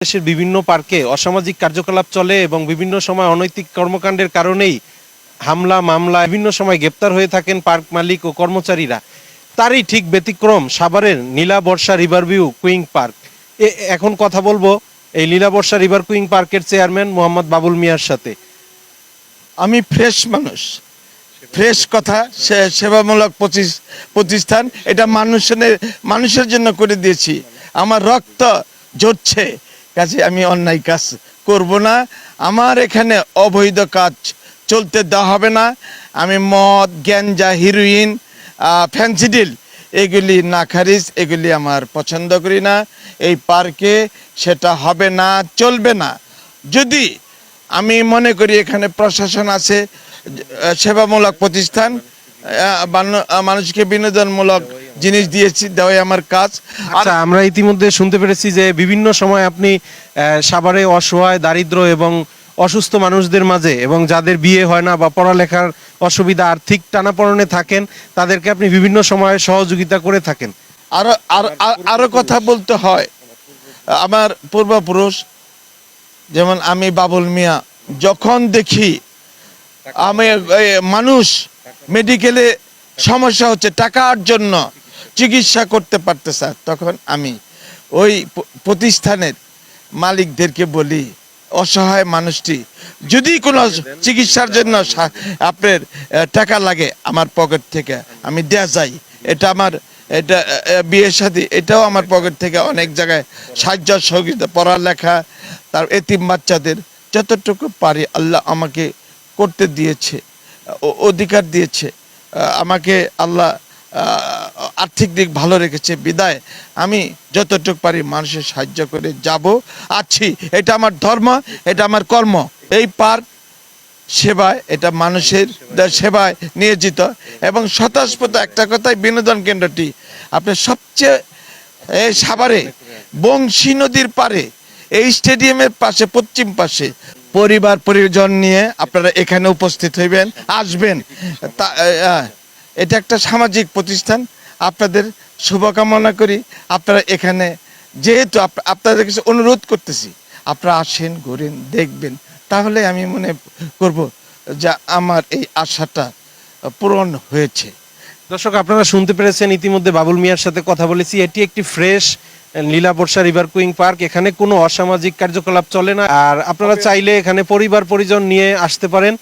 দেশের বিভিন্ন পার্কে অসামাজিক কার্যকলাপ চলে এবং বিভিন্ন সময় অনৈতিক কর্মকাণ্ডের কারণেই হামলা মামলা বিভিন্ন সময় গ্রেপ্তার হয়ে থাকেন পার্ক মালিক ও কর্মচারীরা। তারই ঠিক ব্যতিক্রম সাভারের নীলাবর্ষা রিভারভিউ কুইং পার্ক। এখন কথা বলবো এই নীলাবর্ষা রিভার কুইং পার্কের চেয়ারম্যান মোহাম্মদ বাবুল মিয়ার সাথে। আমি ফ্রেশ মানুষ, ফ্রেশ কথা, সেবামূলক প্রতিষ্ঠান, এটা মানুষের জন্য করে দিয়েছি। আমার রক্ত ঝরছে, কাজে আমি অন্যায় কাজ করব না। আমার এখানে অবৈধ কাজ চলতে দেওয়া হবে না। আমি মদ, গ্যাঞ্জা, হিরোইন, ফ্যান্সিডিল এগুলি না খারিজ, এগুলি আমার পছন্দ করি না। এই পার্কে সেটা হবে না, চলবে না। যদি আমি মনে করি এখানে প্রশাসন আছে, সেবামূলক প্রতিষ্ঠান, মানুষকে বিনোদনমূলক জিনিস দিয়েছি, দেওয়াই আমার কাজ। আচ্ছা, আমরা ইতিমধ্যে শুনতে পেরেছি যে বিভিন্ন সময় আপনি সাভারে অসহায়, দারিদ্র এবং অসুস্থ মানুষদের মাঝে এবং যাদের বিয়ে হয় না বা পড়ালেখার অসুবিধা, আর্থিক টানাপোড়েনে থাকেন, তাদেরকে আপনি বিভিন্ন সময়ে সহযোগিতা করে থাকেন। আরো কথা বলতে হয়, আমার পূর্বপুরুষ যেমন আমি বাবুল মিয়া, যখন দেখি আমি মানুষ মেডিকেলে সমস্যা হচ্ছে, টাকার জন্য চিকিৎসা করতে পারতেছে, তখন আমি ওই প্রতিষ্ঠানের মালিকদেরকে বলি, অসহায় মানুষটি যদি কোনো চিকিৎসার জন্য আপনার টাকা লাগে, আমার পকেট থেকে আমি দেয়া যাই। এটা আমার, এটা বিয়ের সাথে এটাও আমার পকেট থেকে অনেক জায়গায় সাহায্য সহযোগিতা, পড়ালেখা, তার এতিম বাচ্চাদের যতটুকু পারি আল্লাহ আমাকে করতে দিয়েছে, অধিকার দিয়েছে আমাকে আল্লাহ, আর্থিক দিক ভালো রেখেছে বিদায় আমি যতটুকু পারি মানুষের সাহায্য করে যাব, আছি। এটা আমার ধর্ম, এটা আমার কর্ম। এই পার্ক সেবায়, এটা মানুষের সেবায় নিয়োজিত এবং স্বতঃস্ফূর্ত। একটা কথাই, বিনোদন কেন্দ্রটি আপনার সবচেয়ে সাভারে বংশী নদীর পারে, এই স্টেডিয়ামের পাশে, পশ্চিম পাশে। পরিবার পরিজন নিয়ে আপনারা এখানে উপস্থিত হইবেন, আসবেন। এটা একটা সামাজিক প্রতিষ্ঠান, আপনাদের শুভকামনা করি। আপনারা এখানে, যেহেতু আপনাদের কাছে অনুরোধ করতেছি, আপনারা আসেন, ঘুরেন, দেখবেন, তাহলে আমি মনে করব যে আমার এই আশাটা পূরণ হয়েছে। দর্শক, আপনারা শুনতে পেরেছেন, ইতিমধ্যে বাবুল মিয়ার সাথে কথা বলেছি। এটি একটি fresh Nilaborsha river cooing park. এখানে কোনো অসামাজিক কার্যকলাপ চলে না, আর আপনারা চাইলে এখানে পরিবার পরিজন নিয়ে আসতে পারেন।